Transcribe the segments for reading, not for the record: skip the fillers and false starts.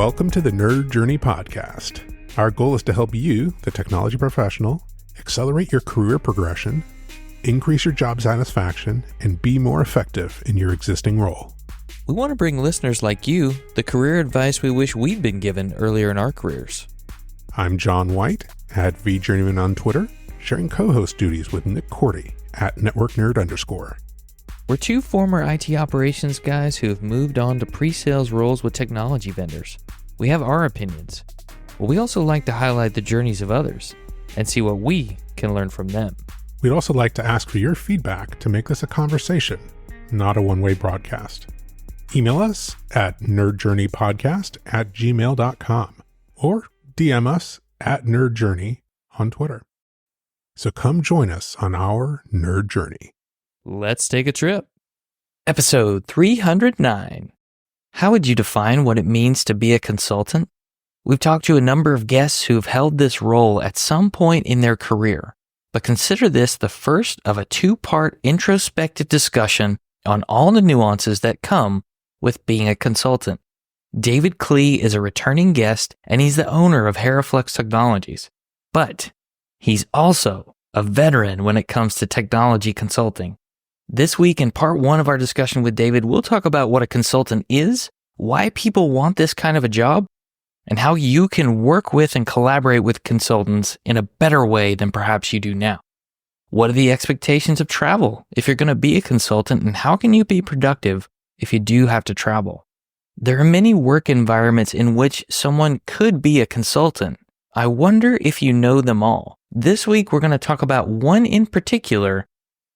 Welcome to the Nerd Journey Podcast. Our goal is to help you, the technology professional, accelerate your career progression, increase your job satisfaction, and be more effective in your existing role. We want to bring listeners like you the career advice we wish we'd been given earlier in our careers. I'm John White, at VJourneyman on Twitter, sharing co-host duties with Nick Cordy, at NetworkNerd_. We're two former IT operations guys who have moved on to pre-sales roles with technology vendors. We have our opinions, but we also like to highlight the journeys of others and see what we can learn from them. We'd also like to ask for your feedback to make this a conversation, not a one-way broadcast. Email us at nerdjourneypodcast@gmail.com or DM us at nerdjourney on Twitter. So come join us on our nerd journey. Let's take a trip. Episode 309. How would you define what it means to be a consultant? We've talked to a number of guests who have held this role at some point in their career, but consider this the first of a two-part introspective discussion on all the nuances that come with being a consultant. David Klee is a returning guest, and he's the owner of Heraflex Technologies. But he's also a veteran when it comes to technology consulting. This week, in part one of our discussion with David, we'll talk about what a consultant is, why people want this kind of a job, and how you can work with and collaborate with consultants in a better way than perhaps you do now. What are the expectations of travel if you're going to be a consultant, and how can you be productive if you do have to travel? There are many work environments in which someone could be a consultant. I wonder if you know them all. This week, we're going to talk about one in particular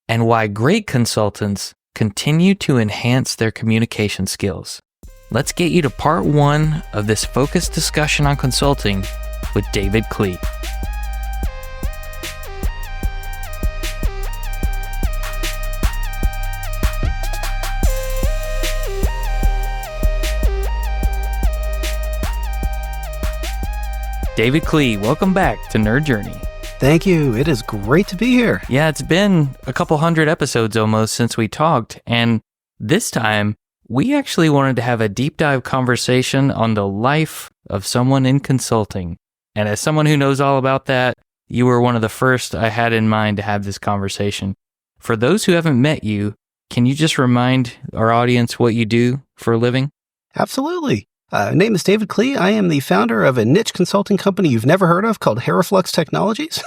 and why great consultants continue to enhance their communication skills. Let's get you to part one of this focused discussion on consulting with David Klee. David Klee, welcome back to Nerd Journey. Thank you. It is great to be here. Yeah, it's been a couple hundred episodes almost since we talked, and this time we actually wanted to have a deep dive conversation on the life of someone in consulting. And as someone who knows all about that, you were one of the first I had in mind to have this conversation. For those who haven't met you, can you just remind our audience what you do for a living? Absolutely. Name is David Klee. I am the founder of a niche consulting company you've never heard of called Heraflex Technologies.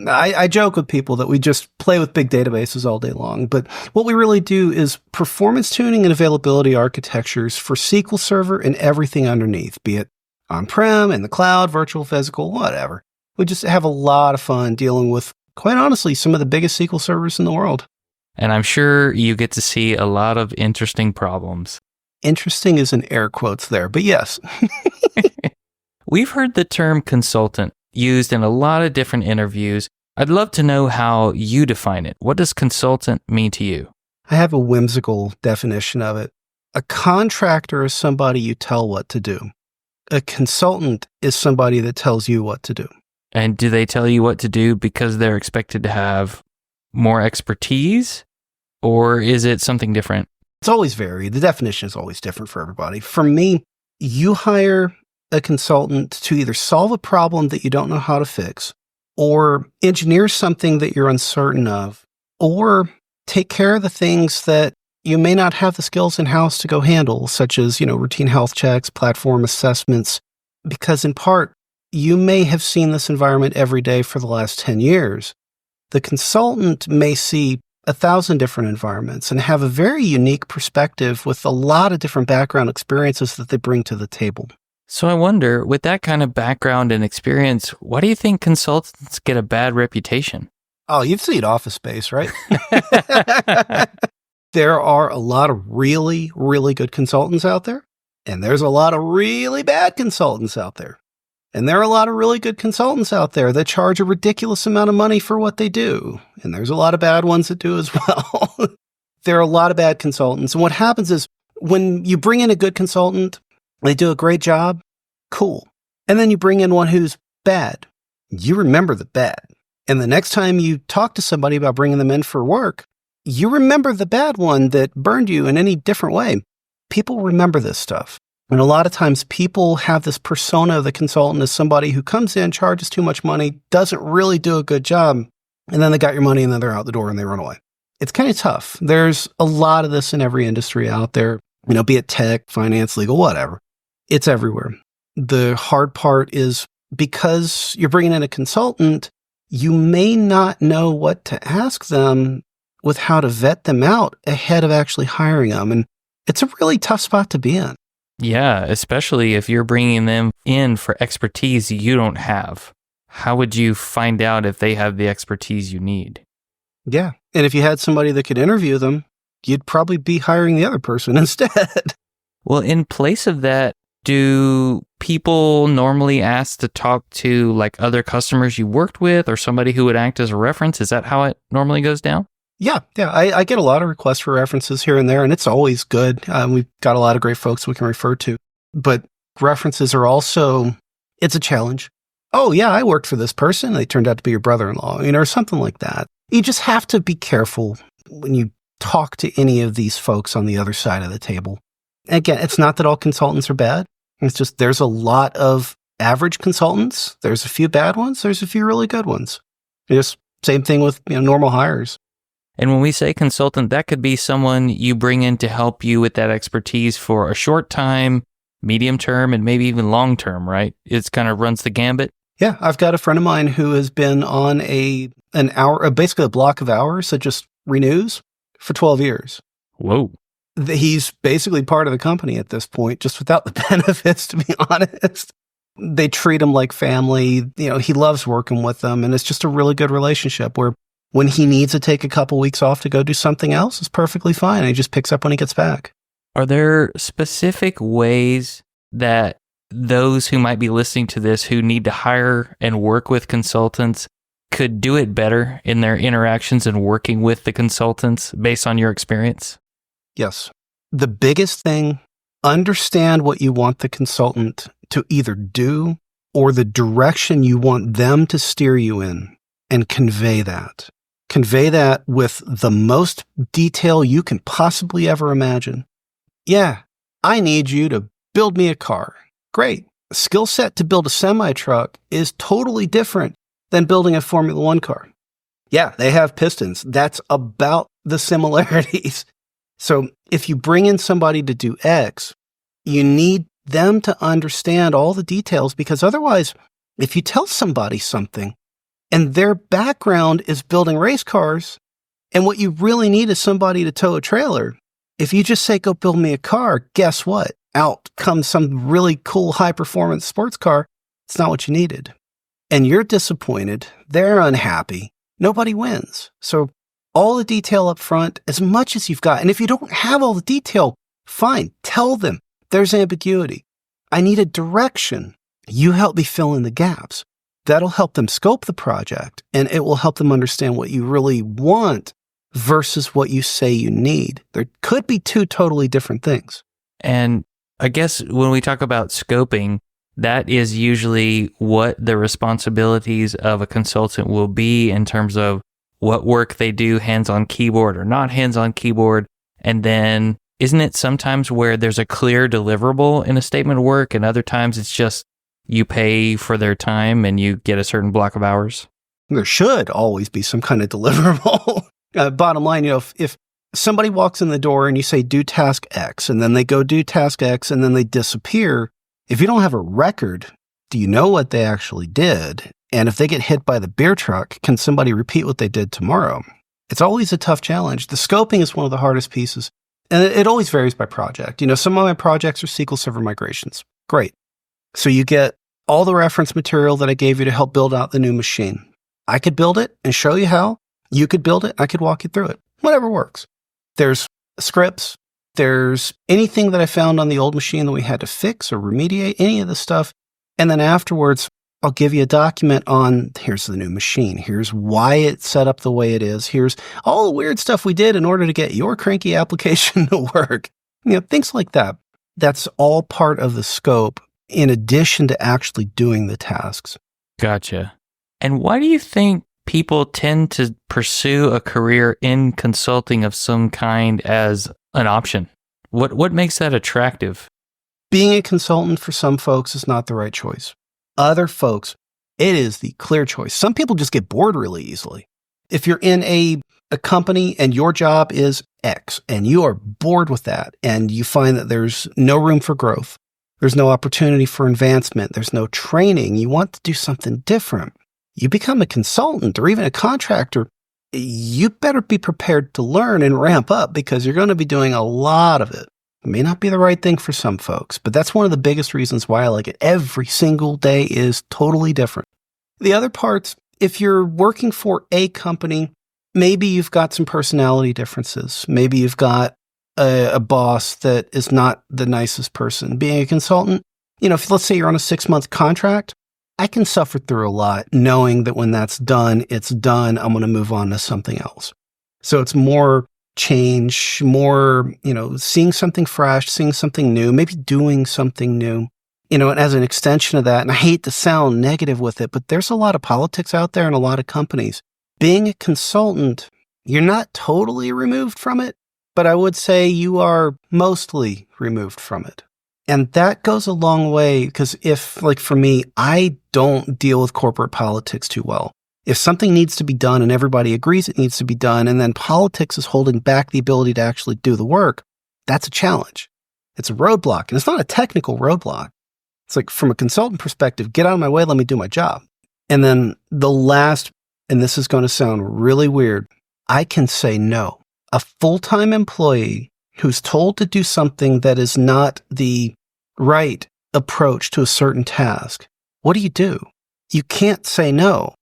I joke with people that we just play with big databases all day long, but what we really do is performance tuning and availability architectures for SQL Server and everything underneath, be it on-prem, in the cloud, virtual, physical, whatever. We just have a lot of fun dealing with, quite honestly, some of the biggest SQL servers in the world. And I'm sure you get to see a lot of interesting problems. Interesting is in air quotes there, but yes. We've heard the term consultant used in a lot of different interviews. I'd love to know how you define it. What does consultant mean to you? I have a whimsical definition of it. A contractor is somebody you tell what to do. A consultant is somebody that tells you what to do. And do they tell you what to do because they're expected to have more expertise, or is it something different? It's always varied. The definition is always different for everybody. For me, you hire a consultant to either solve a problem that you don't know how to fix, or engineer something that you're uncertain of, or take care of the things that you may not have the skills in-house to go handle, such as, routine health checks, platform assessments, because in part, you may have seen this environment every day for the last 10 years. The consultant may see 1,000 different environments and have a very unique perspective with a lot of different background experiences that they bring to the table. So I wonder, with that kind of background and experience, why do you think consultants get a bad reputation? Oh, you've seen Office Space, right? There are a lot of really, really good consultants out there, and there's a lot of really bad consultants out there. And there are a lot of really good consultants out there that charge a ridiculous amount of money for what they do. And there's a lot of bad ones that do as well. There are a lot of bad consultants. And what happens is when you bring in a good consultant, they do a great job, cool. And then you bring in one who's bad. You remember the bad. And the next time you talk to somebody about bringing them in for work, you remember the bad one that burned you in any different way. People remember this stuff. And a lot of times people have this persona of the consultant as somebody who comes in, charges too much money, doesn't really do a good job, and then they got your money and then they're out the door and they run away. It's kind of tough. There's a lot of this in every industry out there, be it tech, finance, legal, whatever. It's everywhere. The hard part is because you're bringing in a consultant, you may not know what to ask them with how to vet them out ahead of actually hiring them. And it's a really tough spot to be in. Yeah, especially if you're bringing them in for expertise you don't have. How would you find out if they have the expertise you need? Yeah. And if you had somebody that could interview them, you'd probably be hiring the other person instead. Well, in place of that, do people normally ask to talk to like other customers you worked with or somebody who would act as a reference? Is that how it normally goes down? Yeah. I get a lot of requests for references here and there, and it's always good. We've got a lot of great folks we can refer to. But references are also, it's a challenge. Oh, yeah, I worked for this person. They turned out to be your brother-in-law, or something like that. You just have to be careful when you talk to any of these folks on the other side of the table. Again, it's not that all consultants are bad. It's just there's a lot of average consultants. There's a few bad ones. There's a few really good ones. Just same thing with normal hires. And when we say consultant, that could be someone you bring in to help you with that expertise for a short time, medium term, and maybe even long term, right? It kind of runs the gambit. Yeah, I've got a friend of mine who has been on an hour, basically a block of hours that just renews for 12 years. Whoa. He's basically part of the company at this point, just without the benefits, to be honest. They treat him like family. He loves working with them, and it's just a really good relationship where when he needs to take a couple weeks off to go do something else, it's perfectly fine. He just picks up when he gets back. Are there specific ways that those who might be listening to this who need to hire and work with consultants could do it better in their interactions and working with the consultants based on your experience? Yes. The biggest thing, understand what you want the consultant to either do or the direction you want them to steer you in, and convey that. Convey that with the most detail you can possibly ever imagine. Yeah, I need you to build me a car. Great. Skill set to build a semi-truck is totally different than building a Formula One car. Yeah, they have pistons. That's about the similarities. So if you bring in somebody to do X, you need them to understand all the details, because otherwise, if you tell somebody something and their background is building race cars, and what you really need is somebody to tow a trailer, if you just say, go build me a car, guess what? Out comes some really cool high-performance sports car. It's not what you needed. And you're disappointed. They're unhappy. Nobody wins. So all the detail up front, as much as you've got. And if you don't have all the detail, fine. Tell them there's ambiguity. I need a direction. You help me fill in the gaps. That'll help them scope the project, and it will help them understand what you really want versus what you say you need. There could be two totally different things. And I guess when we talk about scoping, that is usually what the responsibilities of a consultant will be in terms of what work they do, hands-on keyboard or not hands-on keyboard. And then isn't it sometimes where there's a clear deliverable in a statement of work, and other times it's just you pay for their time and you get a certain block of hours? There should always be some kind of deliverable. Bottom line, if somebody walks in the door and you say, do task X, and then they go do task X and then they disappear, if you don't have a record, do you know what they actually did? And if they get hit by the beer truck, can somebody repeat what they did tomorrow? It's always a tough challenge. The scoping is one of the hardest pieces. And it always varies by project. Some of my projects are SQL Server migrations. Great. So you get all the reference material that I gave you to help build out the new machine. I could build it and show you how. You could build it. I could walk you through it. Whatever works. There's scripts. There's anything that I found on the old machine that we had to fix or remediate, any of the stuff. And then afterwards, I'll give you a document on, here's the new machine. Here's why it's set up the way it is. Here's all the weird stuff we did in order to get your cranky application to work. Things like that. That's all part of the scope in addition to actually doing the tasks. Gotcha. And why do you think people tend to pursue a career in consulting of some kind as an option? What makes that attractive? being a consultant for some folks is not the right choice. Other folks, it is the clear choice. Some people just get bored really easily. If you're in a company and your job is X and you are bored with that and you find that there's no room for growth, there's no opportunity for advancement, there's no training, you want to do something different, you become a consultant or even a contractor, you better be prepared to learn and ramp up because you're going to be doing a lot of it. It may not be the right thing for some folks, but that's one of the biggest reasons why I like it. Every single day is totally different. The other parts, if you're working for a company, maybe you've got some personality differences. Maybe you've got a boss that is not the nicest person. Being a consultant, if let's say you're on a 6-month contract, I can suffer through a lot knowing that when that's done, it's done. I'm going to move on to something else. So it's more change, more, seeing something fresh, seeing something new, maybe doing something new, and as an extension of that, and I hate to sound negative with it, but there's a lot of politics out there and a lot of companies. Being a consultant, you're not totally removed from it, but I would say you are mostly removed from it. And that goes a long way because if, like for me, I don't deal with corporate politics too well. If something needs to be done and everybody agrees it needs to be done, and then politics is holding back the ability to actually do the work, that's a challenge. It's a roadblock, and it's not a technical roadblock. It's like, from a consultant perspective, get out of my way, let me do my job. And then the last, and this is going to sound really weird, I can say no. A full-time employee who's told to do something that is not the right approach to a certain task, what do? You can't say no.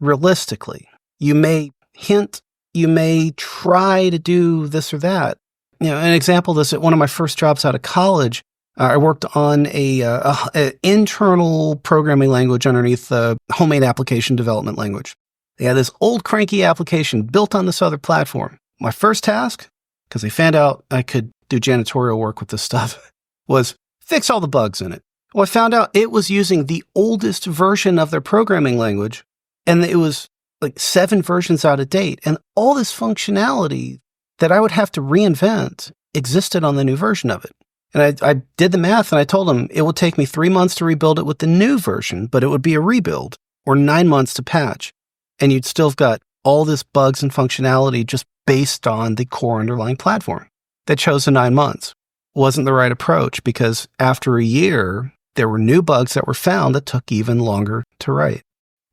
Realistically, you may hint, you may try to do this or that. An example of this, at one of my first jobs out of college, I worked on a internal programming language underneath the homemade application development language. They had this old cranky application built on this other platform. My first task, because they found out I could do janitorial work with this stuff, was fix all the bugs in it. Well, I found out it was using the oldest version of their programming language, and it was like 7 versions out of date. And all this functionality that I would have to reinvent existed on the new version of it. And I did the math and I told them it would take me 3 months to rebuild it with the new version, but it would be a rebuild, or 9 months to patch. And you'd still have got all this bugs and functionality just based on the core underlying platform. They chose the 9 months. Wasn't the right approach because after a year, there were new bugs that were found that took even longer to write.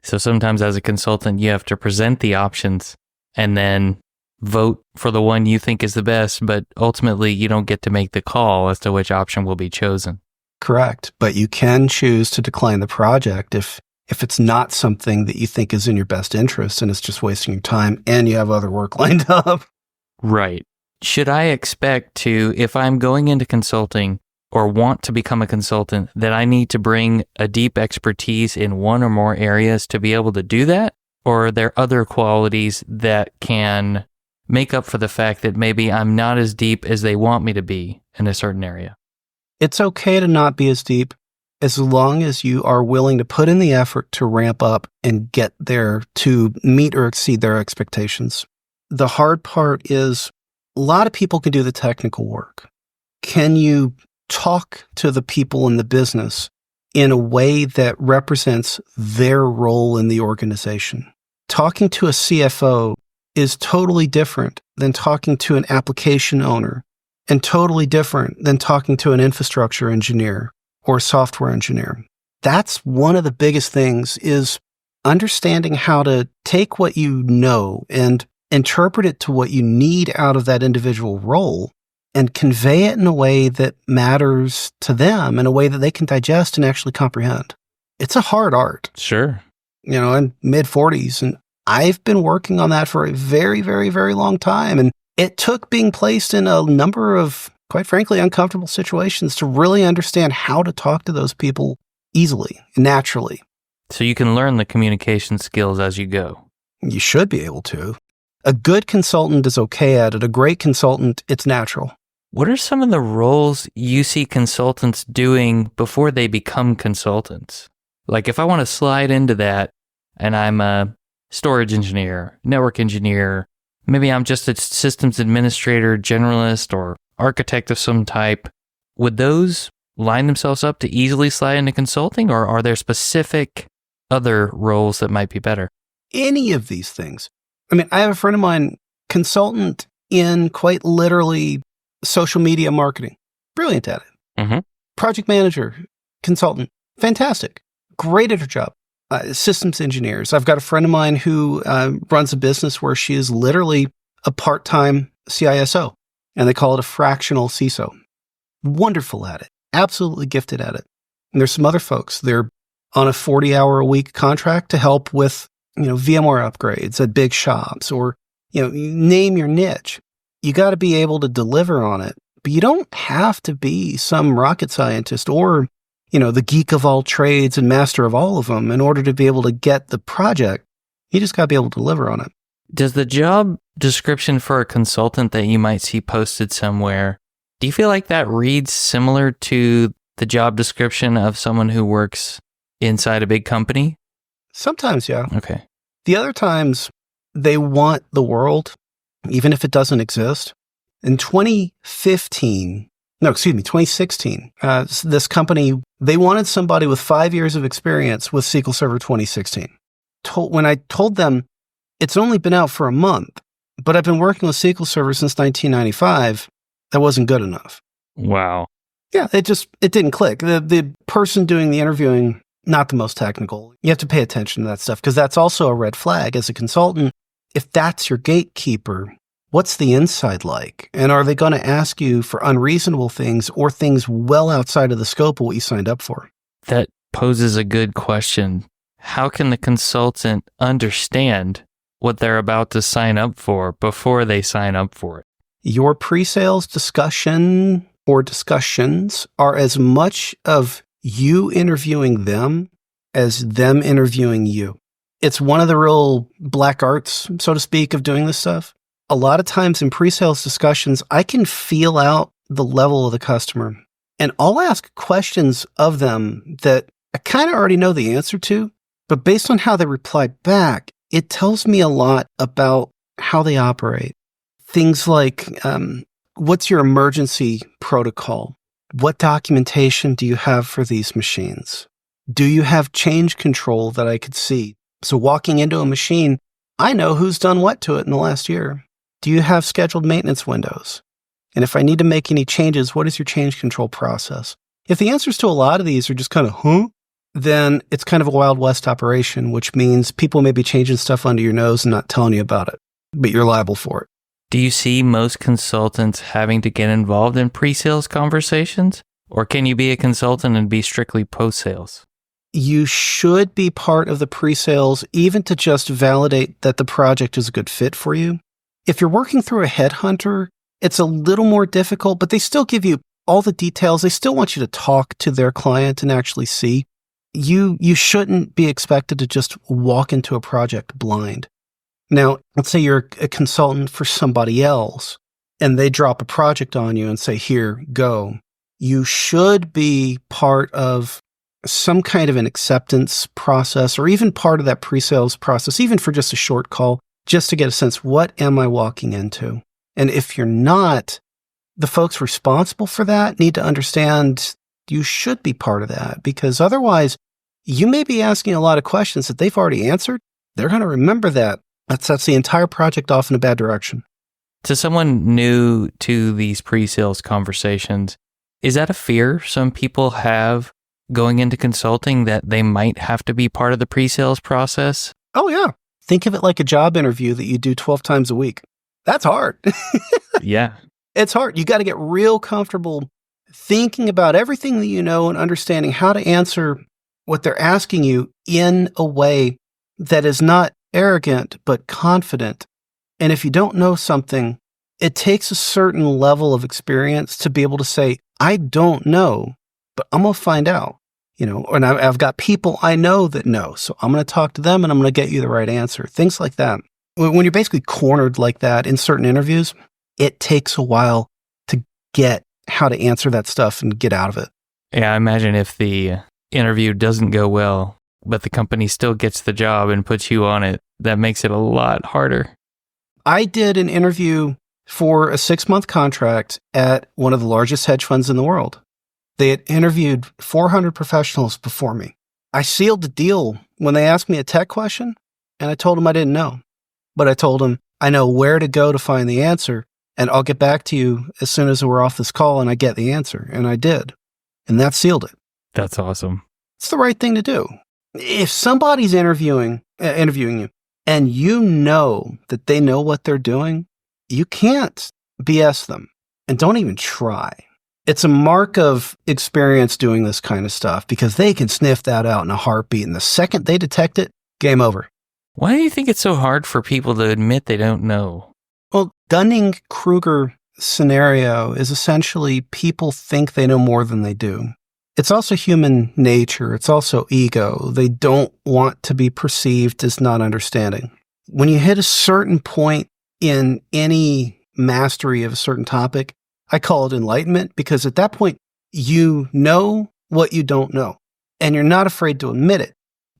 So sometimes as a consultant, you have to present the options and then vote for the one you think is the best, but ultimately you don't get to make the call as to which option will be chosen. Correct. But you can choose to decline the project if it's not something that you think is in your best interest and it's just wasting your time and you have other work lined up. Right. Should I expect to, if I'm going into consulting or want to become a consultant, that I need to bring a deep expertise in one or more areas to be able to do that? Or are there other qualities that can make up for the fact that maybe I'm not as deep as they want me to be in a certain area? It's okay to not be as deep as long as you are willing to put in the effort to ramp up and get there to meet or exceed their expectations. The hard part is a lot of people can do the technical work. Can you talk to the people in the business in a way that represents their role in the organization? Talking to a CFO is totally different than talking to an application owner, and totally different than talking to an infrastructure engineer or a software engineer. That's one of the biggest things, is understanding how to take what you know and interpret it to what you need out of that individual role and convey it in a way that matters to them, in a way that they can digest and actually comprehend. It's a hard art. Sure. I'm mid-40s, and I've been working on that for a very, very, very long time. And it took being placed in a number of, quite frankly, uncomfortable situations to really understand how to talk to those people easily, naturally. So you can learn the communication skills as you go. You should be able to. A good consultant is okay at it. A great consultant, it's natural. What are some of the roles you see consultants doing before they become consultants? Like if I want to slide into that and I'm a storage engineer, network engineer, maybe I'm just a systems administrator, generalist, or architect of some type, would those line themselves up to easily slide into consulting, or are there specific other roles that might be better? Any of these things. I mean, I have a friend of mine, consultant in quite literally social media marketing. Brilliant at it. Mm-hmm. Project manager, consultant. Fantastic. Great at her job. Systems engineers. I've got a friend of mine who runs a business where she is literally a part-time CISO, and they call it a fractional CISO. Wonderful at it. Absolutely gifted at it. And there's some other folks. They're on a 40-hour-a-week contract to help with, VMware upgrades at big shops, or, name your niche. You got to be able to deliver on it, but you don't have to be some rocket scientist or, the geek of all trades and master of all of them in order to be able to get the project. You just got to be able to deliver on it. Does the job description for a consultant that you might see posted somewhere, do you feel like that reads similar to the job description of someone who works inside a big company? Sometimes, yeah. Okay. The other times, they want the world, even if it doesn't exist. In 2016, this company, they wanted somebody with 5 years of experience with SQL Server 2016. When I told them, it's only been out for a month, but I've been working with SQL Server since 1995, that wasn't good enough. Wow. Yeah, it didn't click. The person doing the interviewing, not the most technical. You have to pay attention to that stuff, because that's also a red flag as a consultant. If that's your gatekeeper, what's the inside like? And are they going to ask you for unreasonable things or things well outside of the scope of what you signed up for? That poses a good question. How can the consultant understand what they're about to sign up for before they sign up for it? Your pre-sales discussion or discussions are as much of you interviewing them as them interviewing you. It's one of the real black arts, so to speak, of doing this stuff. A lot of times in pre-sales discussions, I can feel out the level of the customer, and I'll ask questions of them that I kind of already know the answer to, but based on how they reply back, it tells me a lot about how they operate. Things like, what's your emergency protocol? What documentation do you have for these machines? Do you have change control that I could see? So walking into a machine, I know who's done what to it in the last year. Do you have scheduled maintenance windows? And if I need to make any changes, what is your change control process? If the answers to a lot of these are just kind of, then it's kind of a Wild West operation, which means people may be changing stuff under your nose and not telling you about it, but you're liable for it. Do you see most consultants having to get involved in pre-sales conversations? Or can you be a consultant and be strictly post-sales? You should be part of the pre-sales, even to just validate that the project is a good fit for you. If you're working through a headhunter, it's a little more difficult, but they still give you all the details. They still want you to talk to their client and actually see. You shouldn't be expected to just walk into a project blind. Now, let's say you're a consultant for somebody else and they drop a project on you and say, here, go. You should be part of some kind of an acceptance process, or even part of that pre-sales process, even for just a short call, just to get a sense, what am I walking into? And if you're not, the folks responsible for that need to understand you should be part of that, because otherwise you may be asking a lot of questions that they've already answered. They're going to remember that. That sets the entire project off in a bad direction. To someone new to these pre-sales conversations, is that a fear some people have going into consulting, that they might have to be part of the pre-sales process? Oh, yeah. Think of it like a job interview that you do 12 times a week. That's hard. Yeah. It's hard. You got to get real comfortable thinking about everything that you know and understanding how to answer what they're asking you in a way that is not arrogant, but confident. And if you don't know something, it takes a certain level of experience to be able to say, I don't know, but I'm going to find out. And I've got people I know that know, so I'm going to talk to them and I'm going to get you the right answer. Things like that. When you're basically cornered like that in certain interviews, it takes a while to get how to answer that stuff and get out of it. Yeah, I imagine if the interview doesn't go well, but the company still gets the job and puts you on it, that makes it a lot harder. I did an interview for a 6-month contract at one of the largest hedge funds in the world. They had interviewed 400 professionals before me. I sealed the deal when they asked me a tech question, and I told them I didn't know. But I told them I know where to go to find the answer, and I'll get back to you as soon as we're off this call and I get the answer. And I did. And that sealed it. That's awesome. It's the right thing to do. If somebody's interviewing you, and you know that they know what they're doing, you can't BS them. And don't even try. It's a mark of experience doing this kind of stuff because they can sniff that out in a heartbeat. And the second they detect it, game over. Why do you think it's so hard for people to admit they don't know? Well, Dunning-Kruger scenario is essentially people think they know more than they do. It's also human nature. It's also ego. They don't want to be perceived as not understanding. When you hit a certain point in any mastery of a certain topic, I call it enlightenment because at that point, you know what you don't know, and you're not afraid to admit it.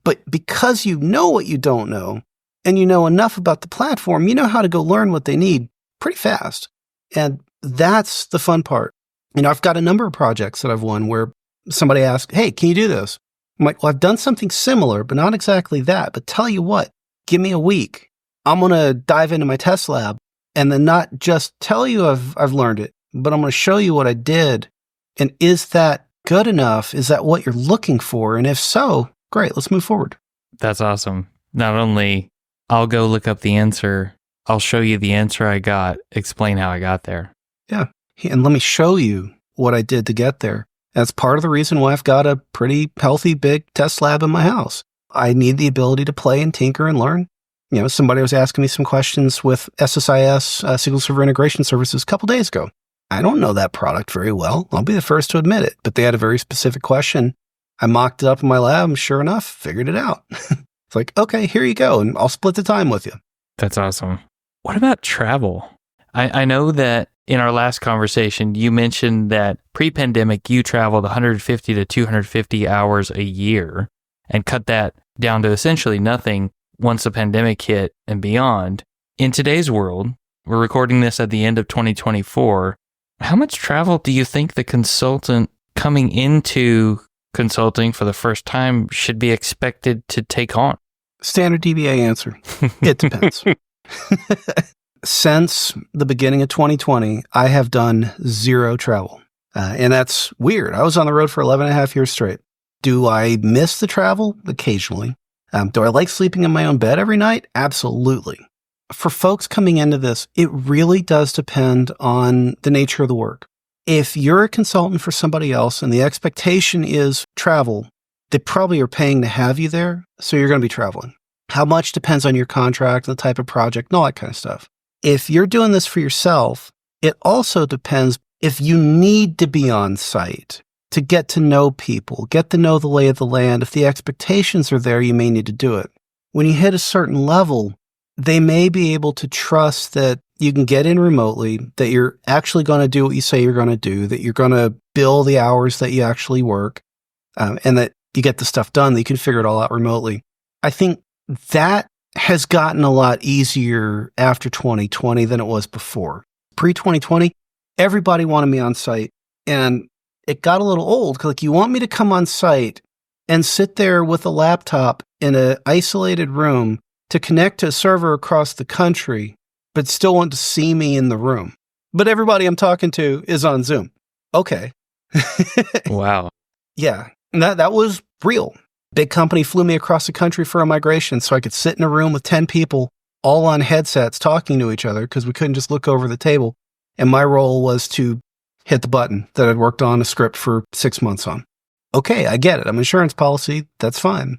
But because you know what you don't know, and you know enough about the platform, you know how to go learn what they need pretty fast. And that's the fun part. I've got a number of projects that I've won where somebody asked, hey, can you do this? I'm like, well, I've done something similar, but not exactly that. But tell you what, give me a week. I'm going to dive into my test lab and then not just tell you I've learned it, but I'm going to show you what I did. And is that good enough? Is that what you're looking for? And if so, great, let's move forward. That's awesome. Not only I'll go look up the answer, I'll show you the answer I got, explain how I got there. Yeah. And let me show you what I did to get there. That's part of the reason why I've got a pretty healthy, big test lab in my house. I need the ability to play and tinker and learn. Somebody was asking me some questions with SSIS, SQL Server Integration Services, a couple days ago. I don't know that product very well. I'll be the first to admit it. But they had a very specific question. I mocked it up in my lab, and sure enough, figured it out. It's like, okay, here you go, and I'll split the time with you. That's awesome. What about travel? I know that in our last conversation, you mentioned that pre-pandemic, you traveled 150 to 250 hours a year and cut that down to essentially nothing once the pandemic hit and beyond. In today's world, we're recording this at the end of 2024. How much travel do you think the consultant coming into consulting for the first time should be expected to take on? Standard DBA answer. It depends. Since the beginning of 2020, I have done zero travel. And that's weird. I was on the road for 11 and a half years straight. Do I miss the travel? Occasionally. Do I like sleeping in my own bed every night? Absolutely. For folks coming into this, it really does depend on the nature of the work. If you're a consultant for somebody else and the expectation is travel, they probably are paying to have you there, so you're going to be traveling. How much depends on your contract, the type of project, and all that kind of stuff. If you're doing this for yourself, it also depends if you need to be on site to get to know people, get to know the lay of the land. If the expectations are there, you may need to do it. When you hit a certain level, they may be able to trust that you can get in remotely, that you're actually going to do what you say you're going to do, that you're going to bill the hours that you actually work, and that you get the stuff done, that you can figure it all out remotely. I think that has gotten a lot easier after 2020 than it was before. Pre-2020, everybody wanted me on site, and it got a little old because you want me to come on site and sit there with a laptop in an isolated room to connect to a server across the country, but still want to see me in the room. But everybody I'm talking to is on Zoom. Okay. Wow. Yeah. And that was real. Big company flew me across the country for a migration so I could sit in a room with 10 people all on headsets talking to each other because we couldn't just look over the table. And my role was to hit the button that I'd worked on a script for 6 months on. Okay, I get it. I'm insurance policy. That's fine.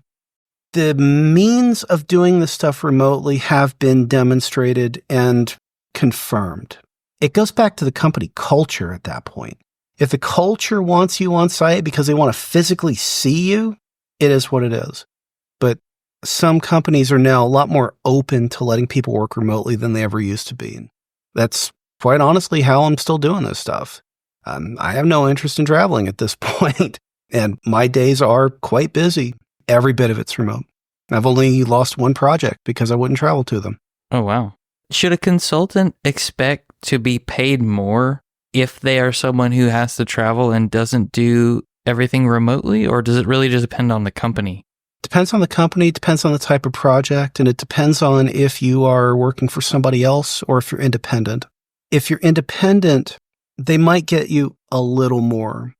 The means of doing this stuff remotely have been demonstrated and confirmed. It goes back to the company culture at that point. If the culture wants you on site because they want to physically see you, it is what it is. But some companies are now a lot more open to letting people work remotely than they ever used to be. And that's quite honestly how I'm still doing this stuff. I have no interest in traveling at this point, and my days are quite busy. Every bit of it's remote. I've only lost one project because I wouldn't travel to them. Oh, wow. Should a consultant expect to be paid more if they are someone who has to travel and doesn't do everything remotely, or does it really just depend on the company? Depends on the company, depends on the type of project, and it depends on if you are working for somebody else or if you're independent. If you're independent, they might get you a little more,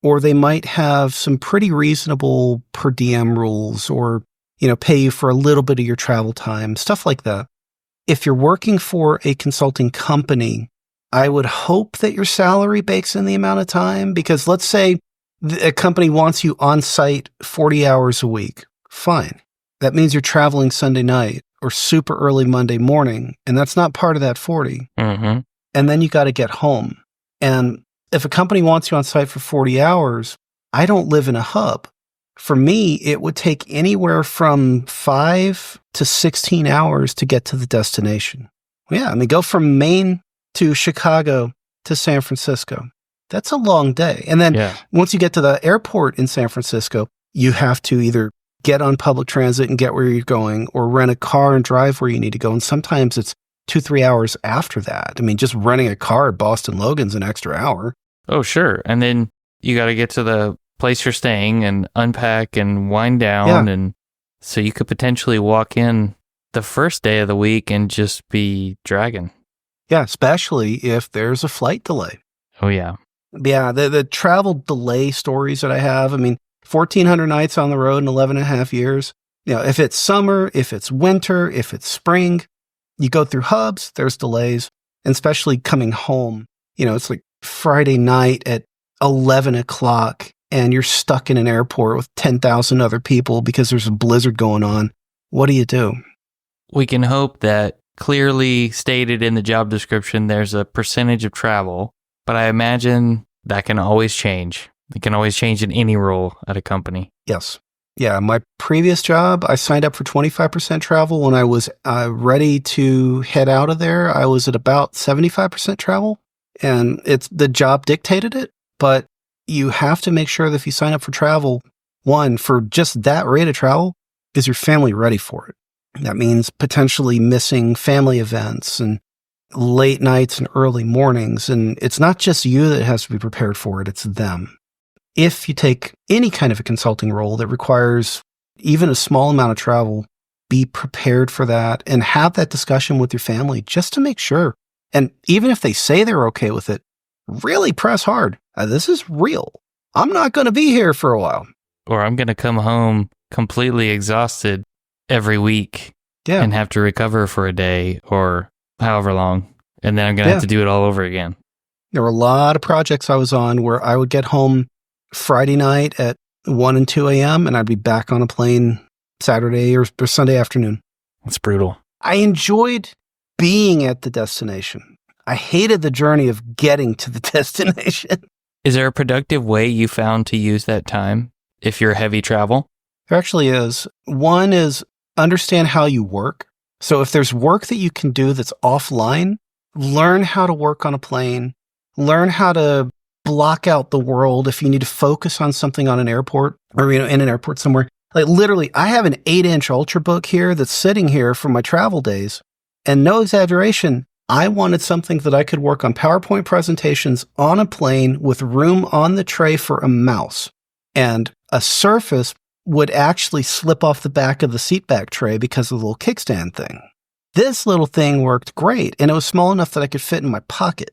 or they might have some pretty reasonable per diem rules, or, pay you for a little bit of your travel time, stuff like that. If you're working for a consulting company, I would hope that your salary bakes in the amount of time, because let's say a company wants you on site 40 hours a week. Fine. That means you're traveling Sunday night or super early Monday morning, and that's not part of that 40. Mm-hmm. And then you got to get home. And if a company wants you on site for 40 hours, I don't live in a hub. For me, it would take anywhere from 5 to 16 hours to get to the destination. Yeah, go from Maine to Chicago to San Francisco. That's a long day. And then once you get to the airport in San Francisco, you have to either get on public transit and get where you're going, or rent a car and drive where you need to go. And sometimes it's 2-3 hours after that. Just renting a car at Boston Logan's an extra hour. Oh, sure. And then you got to get to the place you're staying and unpack and wind down. Yeah. And so you could potentially walk in the first day of the week and just be dragging. Yeah, especially if there's a flight delay. Oh, yeah. Yeah, the travel delay stories that I have, 1,400 nights on the road in 11 and a half years. If it's summer, if it's winter, if it's spring, you go through hubs, there's delays, and especially coming home. It's like Friday night at 11 o'clock, and you're stuck in an airport with 10,000 other people because there's a blizzard going on. What do you do? We can hope that clearly stated in the job description, there's a percentage of travel, but I imagine that can always change. It can always change in any role at a company. Yes. Yeah, my previous job, I signed up for 25% travel. When I was ready to head out of there, I was at about 75% travel, and the job dictated it. But you have to make sure that if you sign up for travel, one, for just that rate of travel, is your family ready for it? That means potentially missing family events and late nights and early mornings. And it's not just you that has to be prepared for it, it's them. If you take any kind of a consulting role that requires even a small amount of travel, be prepared for that and have that discussion with your family just to make sure. And even if they say they're okay with it, really press hard. This is real. I'm not going to be here for a while. Or I'm going to come home completely exhausted every week and have to recover for a day or however long. And then I'm going to have to do it all over again. There were a lot of projects I was on where I would get home Friday night at 1 and 2 a.m. and I'd be back on a plane Saturday or Sunday afternoon. That's brutal. I enjoyed being at the destination. I hated the journey of getting to the destination. Is there a productive way you found to use that time if you're heavy travel? There actually is. One is understand how you work. So if there's work that you can do that's offline, learn how to work on a plane, learn how to block out the world if you need to focus on something on an airport or, in an airport somewhere. Like literally, I have an 8-inch Ultrabook here that's sitting here from my travel days. And no exaggeration, I wanted something that I could work on PowerPoint presentations on a plane with room on the tray for a mouse. And a Surface would actually slip off the back of the seatback tray because of the little kickstand thing. This little thing worked great, and it was small enough that I could fit in my pocket.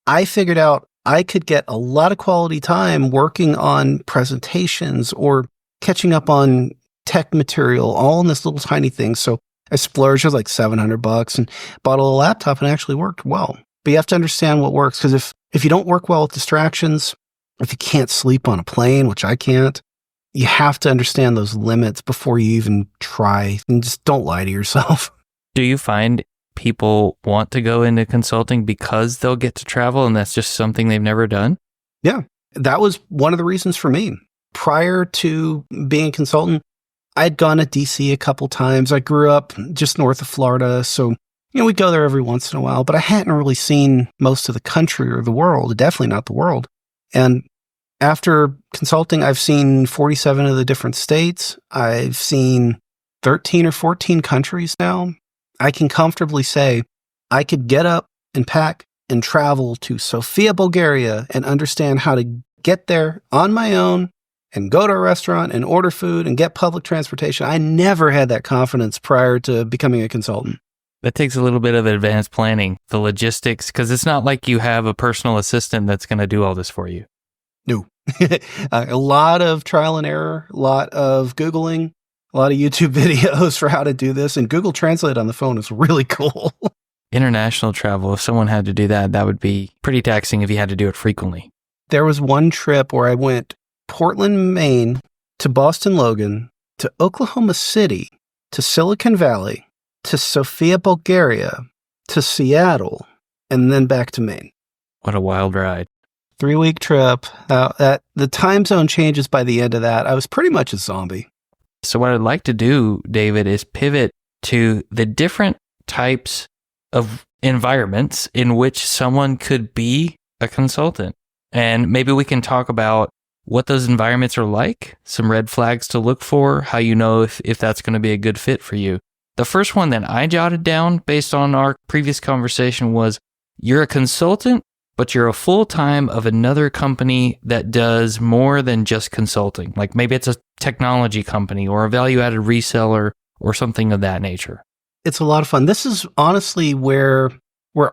I figured out I could get a lot of quality time working on presentations or catching up on tech material, all in this little tiny thing. So I splurged, it was like $700 and bought a little laptop and it actually worked well. But you have to understand what works, because if you don't work well with distractions, if you can't sleep on a plane, which I can't, you have to understand those limits before you even try, and just don't lie to yourself. Do you find people want to go into consulting because they'll get to travel and that's just something they've never done? Yeah, that was one of the reasons for me. Prior to being a consultant, I'd gone to DC a couple times. I grew up just north of Florida, so we'd go there every once in a while, but I hadn't really seen most of the country or the world, definitely not the world. And after consulting, I've seen 47 of the different states. I've seen 13 or 14 countries now. I can comfortably say I could get up and pack and travel to Sofia, Bulgaria and understand how to get there on my own and go to a restaurant and order food and get public transportation. I never had that confidence prior to becoming a consultant. That takes a little bit of advanced planning, the logistics, because it's not like you have a personal assistant that's going to do all this for you. No. A lot of trial and error, a lot of Googling, a lot of YouTube videos for how to do this. And Google Translate on the phone is really cool. International travel, if someone had to do that, that would be pretty taxing if you had to do it frequently. There was one trip where I went Portland, Maine, to Boston, Logan, to Oklahoma City, to Silicon Valley, to Sofia, Bulgaria, to Seattle, and then back to Maine. What a wild ride. 3-week trip. The time zone changes by the end of that. I was pretty much a zombie. So what I'd like to do, David, is pivot to the different types of environments in which someone could be a consultant. And maybe we can talk about what those environments are like, some red flags to look for, how you know if that's going to be a good fit for you. The first one that I jotted down based on our previous conversation was you're a consultant, but you're a full-time of another company that does more than just consulting. Like maybe it's a technology company or a value-added reseller or something of that nature. It's a lot of fun. This is honestly where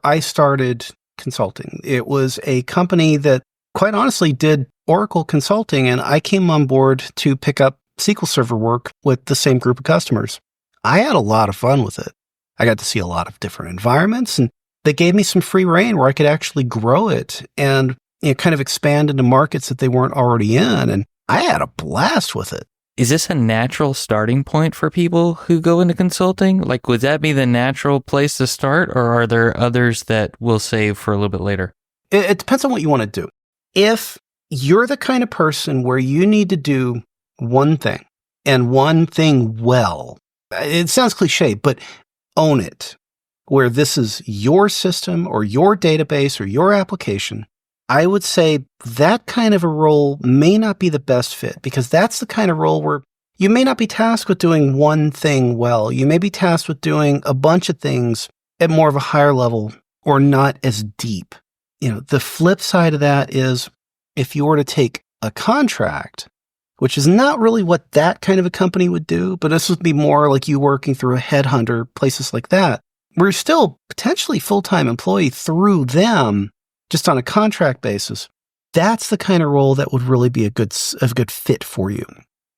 I started consulting. It was a company that quite honestly did Oracle consulting, and I came on board to pick up SQL Server work with the same group of customers. I had a lot of fun with it. I got to see a lot of different environments, and they gave me some free rein where I could actually grow it and kind of expand into markets that they weren't already in, and I had a blast with it. Is this a natural starting point for people who go into consulting? Like, would that be the natural place to start, or are there others that we'll save for a little bit later? It depends on what you want to do. If you're the kind of person where you need to do one thing and one thing well, it sounds cliche, but own it, where this is your system or your database or your application, I would say that kind of a role may not be the best fit, because that's the kind of role where you may not be tasked with doing one thing well. You may be tasked with doing a bunch of things at more of a higher level or not as deep. The flip side of that is if you were to take a contract, which is not really what that kind of a company would do, but this would be more like you working through a headhunter, places like that, where you're still potentially full-time employee through them, just on a contract basis. That's the kind of role that would really be a good fit for you.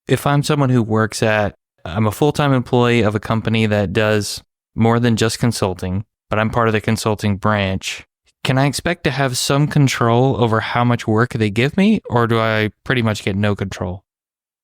If I'm someone who I'm a full-time employee of a company that does more than just consulting, but I'm part of the consulting branch, can I expect to have some control over how much work they give me, or do I pretty much get no control?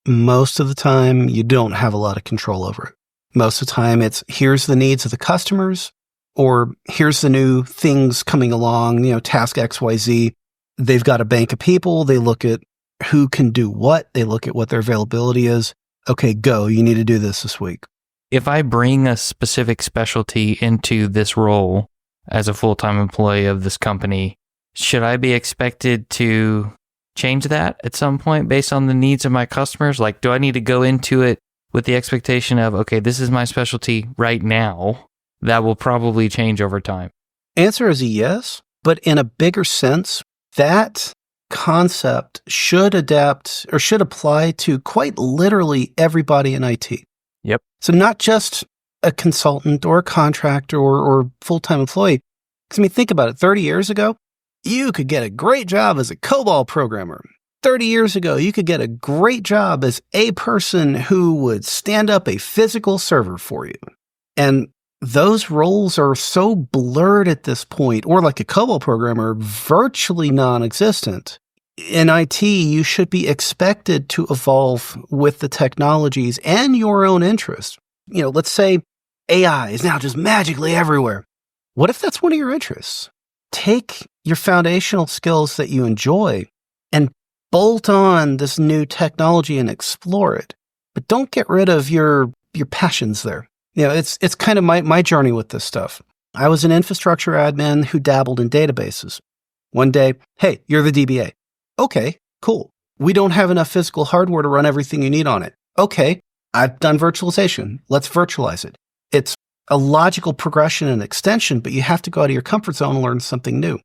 Most of the time, you don't have a lot of control over it. Most of the time, it's here's the needs of the customers, or here's the new things coming along, task XYZ. They've got a bank of people. They look at who can do what. They look at what their availability is. Okay, go. You need to do this week. If I bring a specific specialty into this role as a full-time employee of this company, should I be expected to change that at some point based on the needs of my customers? Like, do I need to go into it with the expectation of, okay, this is my specialty right now, that will probably change over time? Answer is a yes, but in a bigger sense, that concept should adapt or should apply to quite literally everybody in IT. Yep. So not just a consultant or a contractor or full-time employee. Because think about it. 30 years ago, you could get a great job as a COBOL programmer. 30 years ago, you could get a great job as a person who would stand up a physical server for you. And those roles are so blurred at this point, or like a COBOL programmer, virtually non-existent. In IT, you should be expected to evolve with the technologies and your own interests. Let's say AI is now just magically everywhere. What if that's one of your interests? Take your foundational skills that you enjoy and bolt on this new technology and explore it. But don't get rid of your passions there. It's kind of my journey with this stuff. I was an infrastructure admin who dabbled in databases. One day, hey, you're the DBA. Okay, cool. We don't have enough physical hardware to run everything you need on it. Okay, I've done virtualization. Let's virtualize it. It's a logical progression and extension, but you have to go out of your comfort zone and learn something new.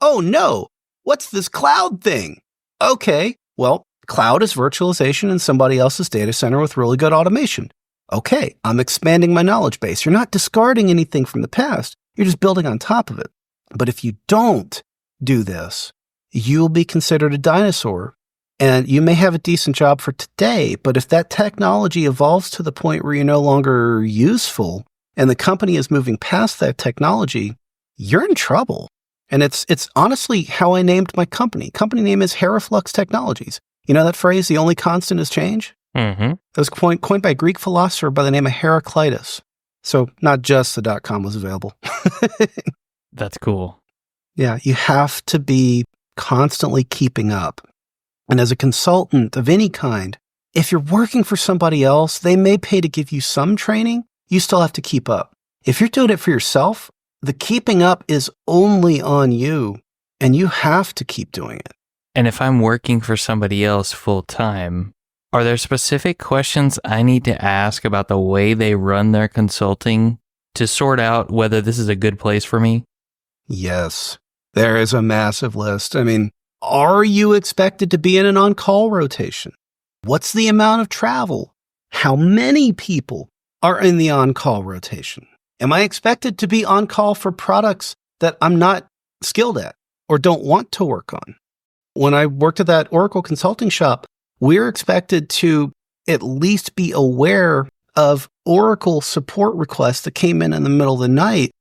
Oh no, what's this cloud thing? Okay, well, cloud is virtualization in somebody else's data center with really good automation. Okay, I'm expanding my knowledge base. You're not discarding anything from the past. You're just building on top of it. But if you don't do this, you'll be considered a dinosaur. And you may have a decent job for today, but if that technology evolves to the point where you're no longer useful and the company is moving past that technology, you're in trouble. And it's honestly how I named my company. Company name is Heraflux Technologies. You know that phrase, the only constant is change? Mm-hmm. It was coined by a Greek philosopher by the name of Heraclitus. So not just the .com was available. That's cool. Yeah, you have to be constantly keeping up. And as a consultant of any kind, if you're working for somebody else, they may pay to give you some training. You still have to keep up. If you're doing it for yourself, the keeping up is only on you, and you have to keep doing it. And if I'm working for somebody else full time, are there specific questions I need to ask about the way they run their consulting to sort out whether this is a good place for me? Yes, there is a massive list. I mean, are you expected to be in an on-call rotation? What's the amount of travel? How many people are in the on-call rotation? Am I expected to be on call for products that I'm not skilled at or don't want to work on? When I worked at that Oracle consulting shop, we're expected to at least be aware of Oracle support requests that came in the middle of the night.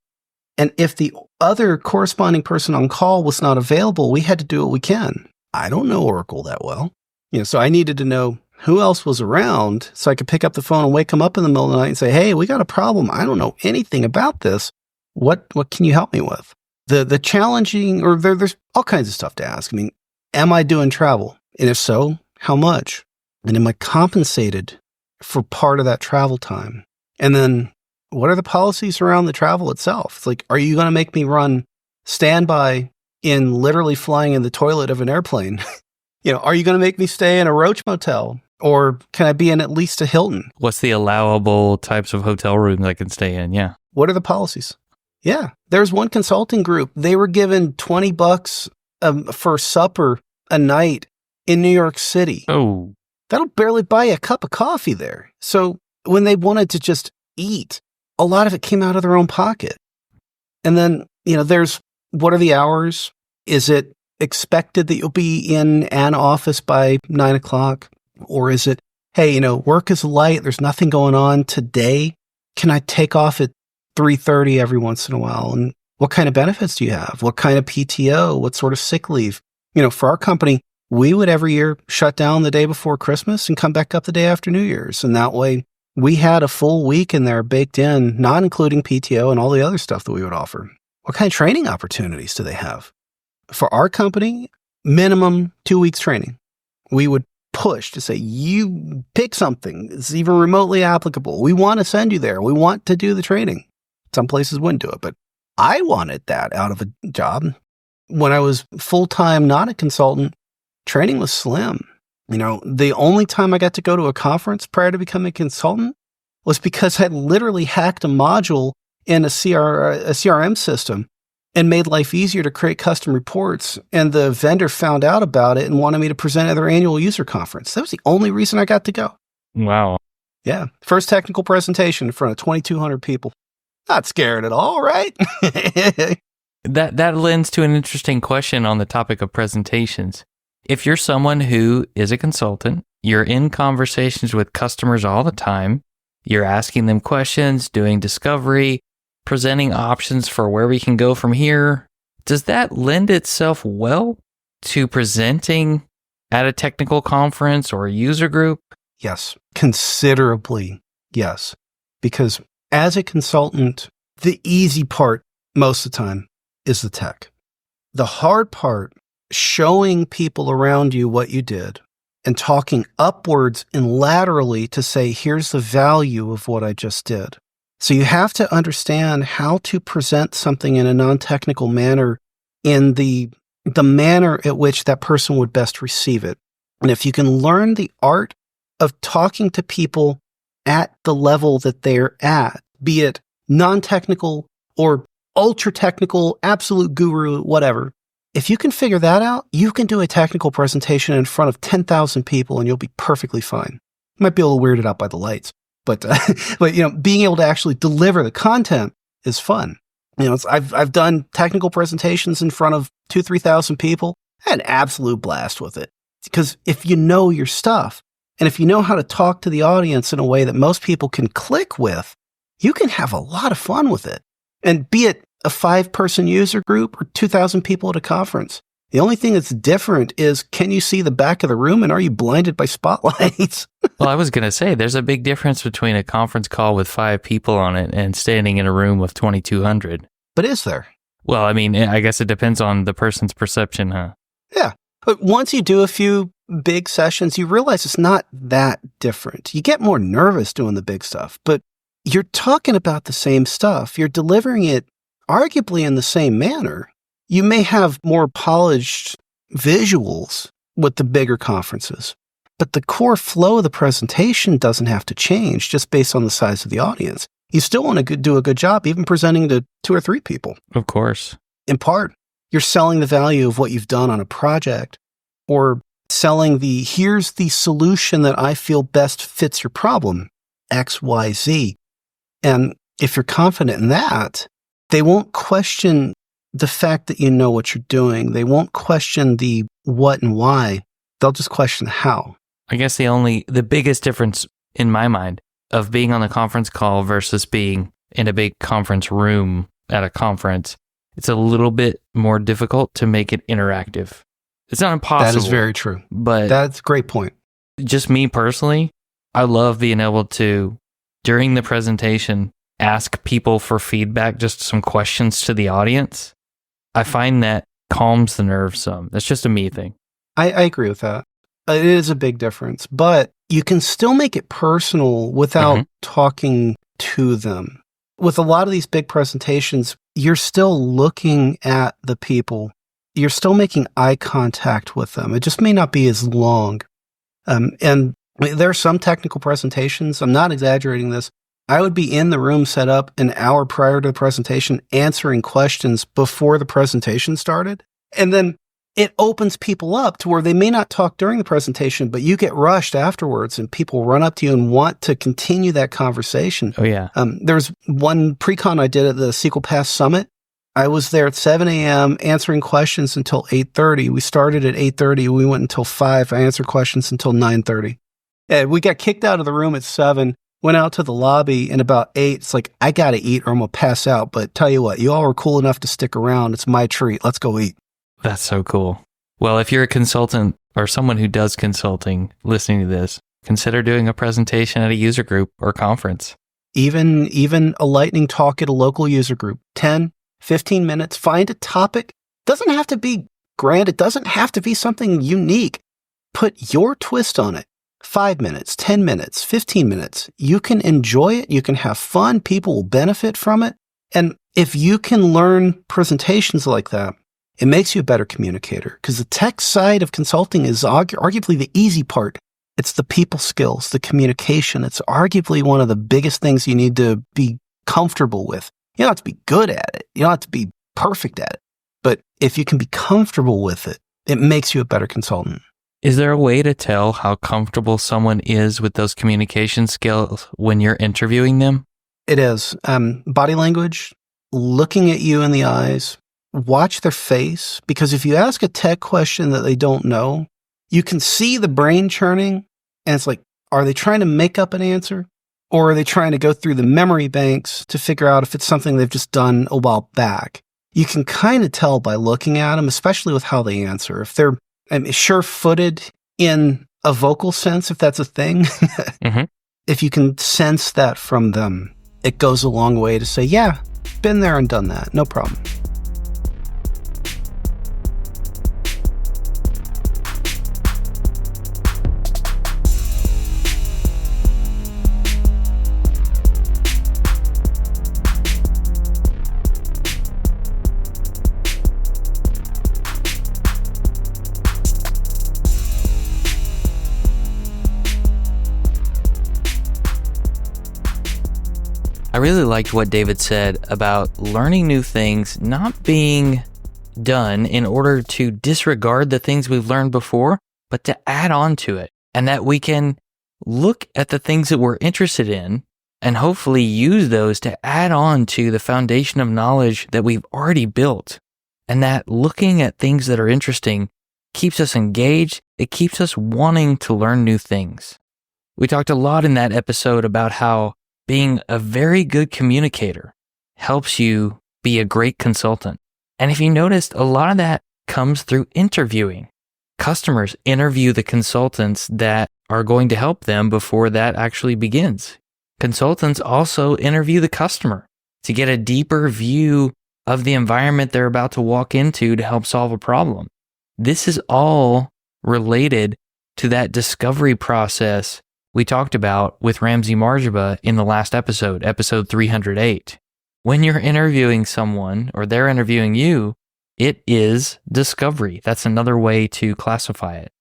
And if the other corresponding person on call was not available, we had to do what we can. I don't know Oracle that well. So I needed to know who else was around so I could pick up the phone and wake them up in the middle of the night and say, hey, we got a problem. I don't know anything about this. What can you help me with? The challenging, or there's all kinds of stuff to ask. I mean, am I doing travel? And if so, how much? And am I compensated for part of that travel time? And then what are the policies around the travel itself? It's like, are you going to make me run standby in literally flying in the toilet of an airplane? Are you going to make me stay in a Roach Motel? Or can I be in at least a Hilton? What's the allowable types of hotel rooms I can stay in? Yeah. What are the policies? Yeah. There's one consulting group. They were given $20 for supper a night in New York City. Oh. That'll barely buy you a cup of coffee there. So when they wanted to just eat, a lot of it came out of their own pocket. And then, there's what are the hours? Is it expected that you'll be in an office by 9 o'clock? Or is it, hey, work is light. There's nothing going on today. Can I take off at 3:30 every once in a while? And what kind of benefits do you have? What kind of PTO? What sort of sick leave? For our company, we would every year shut down the day before Christmas and come back up the day after New Year's. And that way we had a full week in there baked in, not including PTO and all the other stuff that we would offer. What kind of training opportunities do they have? For our company, minimum 2 weeks training. We would push to say, you pick something that's even remotely applicable. We want to send you there. We want to do the training. Some places wouldn't do it, but I wanted that out of a job. When I was full-time, not a consultant, training was slim. The only time I got to go to a conference prior to becoming a consultant was because I literally hacked a module in a CRM system and made life easier to create custom reports. And the vendor found out about it and wanted me to present at their annual user conference. That was the only reason I got to go. Wow. Yeah. First technical presentation in front of 2,200 people. Not scared at all, right? That lends to an interesting question on the topic of presentations. If you're someone who is a consultant, you're in conversations with customers all the time, you're asking them questions, doing discovery, presenting options for where we can go from here. Does that lend itself well to presenting at a technical conference or a user group? Yes, considerably. Yes. Because as a consultant, the easy part most of the time is the tech. The hard part, showing people around you what you did and talking upwards and laterally to say, here's the value of what I just did. So you have to understand how to present something in a non-technical manner in the manner at which that person would best receive it. And if you can learn the art of talking to people at the level that they're at, be it non-technical or ultra-technical, absolute guru, whatever, If you can figure that out, you can do a technical presentation in front of 10,000 people and you'll be perfectly fine. You might be a little weirded out by the lights, but being able to actually deliver the content is fun. I've done technical presentations in front of 2,000-3,000 people. I had an absolute blast with it. Because if you know your stuff, and if you know how to talk to the audience in a way that most people can click with, you can have a lot of fun with it. And be it a 5-person user group or 2,000 people at a conference, the only thing that's different is, can you see the back of the room and are you blinded by spotlights? Well, I was going to say, there's a big difference between a conference call with 5 people on it and standing in a room with 2,200. But is there? Well, I mean, I guess it depends on the person's perception, huh? Yeah. But once you do a few big sessions, you realize it's not that different. You get more nervous doing the big stuff, but you're talking about the same stuff. You're delivering it arguably in the same manner. You may have more polished visuals with the bigger conferences, but the core flow of the presentation doesn't have to change just based on the size of the audience. You still want to do a good job, even presenting to 2 or 3 people. Of course. In part, you're selling the value of what you've done on a project, or selling here's the solution that I feel best fits your problem, X, Y, Z. And if you're confident in that, they won't question the fact that you know what you're doing. They won't question the what and why. They'll just question the how. I guess the biggest difference in my mind of being on a conference call versus being in a big conference room at a conference, it's a little bit more difficult to make it interactive. It's not impossible. That is very true. But that's a great point. Just me personally, I love being able to, during the presentation, ask people for feedback, just some questions to the audience. I find that calms the nerves some. That's just a me thing. I agree with that. It is a big difference, but you can still make it personal without talking to them. With a lot of these big presentations, you're still looking at the people. You're still making eye contact with them. It just may not be as long. And there are some technical presentations, I'm not exaggerating this, I would be in the room set up an hour prior to the presentation answering questions before the presentation started. And then it opens people up to where they may not talk during the presentation, but you get rushed afterwards and people run up to you and want to continue that conversation. Oh, yeah. There's one pre-con I did at the SQL Pass Summit. I was there at 7 a.m. answering questions until 8:30. We started at 8:30. We went until 5. I answered questions until 9:30. And we got kicked out of the room at 7, went out to the lobby, and about 8, it's like, I got to eat or I'm going to pass out. But tell you what, you all were cool enough to stick around. It's my treat. Let's go eat. That's so cool. Well, if you're a consultant or someone who does consulting listening to this, consider doing a presentation at a user group or conference. Even a lightning talk at a local user group, 10, 15 minutes, find a topic. Doesn't have to be grand. It doesn't have to be something unique. Put your twist on it. 5 minutes, 10 minutes, 15 minutes. You can enjoy it. You can have fun. People will benefit from it. And if you can learn presentations like that, it makes you a better communicator, because the tech side of consulting is arguably the easy part. It's the people skills, the communication. It's arguably one of the biggest things you need to be comfortable with. You don't have to be good at it. You don't have to be perfect at it. But if you can be comfortable with it, it makes you a better consultant. Is there a way to tell how comfortable someone is with those communication skills when you're interviewing them? It is. Body language, looking at you in the eyes, watch their face, because if you ask a tech question that they don't know, you can see the brain churning, and it's like, are they trying to make up an answer? Or are they trying to go through the memory banks to figure out if it's something they've just done a while back? You can kind of tell by looking at them, especially with how they answer. If they're sure-footed in a vocal sense, if that's a thing, if you can sense that from them, it goes a long way to say, yeah, been there and done that, no problem. I really liked what David said about learning new things not being done in order to disregard the things we've learned before, but to add on to it, and that we can look at the things that we're interested in and hopefully use those to add on to the foundation of knowledge that we've already built. And that looking at things that are interesting keeps us engaged. It keeps us wanting to learn new things. We talked a lot in that episode about how being a very good communicator helps you be a great consultant. And if you noticed, a lot of that comes through interviewing. Customers interview the consultants that are going to help them before that actually begins. Consultants also interview the customer to get a deeper view of the environment they're about to walk into to help solve a problem. This is all related to that discovery process we talked about with Ramsey Marjaba in the last episode, episode 308. When you're interviewing someone or they're interviewing you, it is discovery. That's another way to classify it.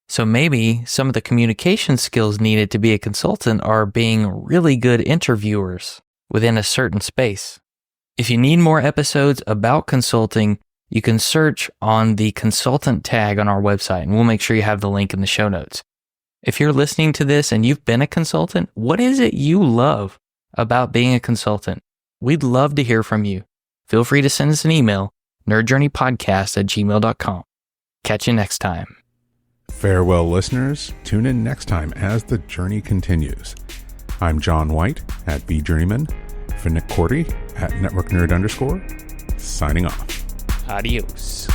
So maybe some of the communication skills needed to be a consultant are being really good interviewers within a certain space. If you need more episodes about consulting, you can search on the consultant tag on our website, and we'll make sure you have the link in the show notes. If you're listening to this and you've been a consultant, what is it you love about being a consultant? We'd love to hear from you. Feel free to send us an email, nerdjourneypodcast@gmail.com. Catch you next time. Farewell, listeners. Tune in next time as the journey continues. I'm John White at BJourneyman, for Nick Cordy at NetworkNerd_, signing off. Adios.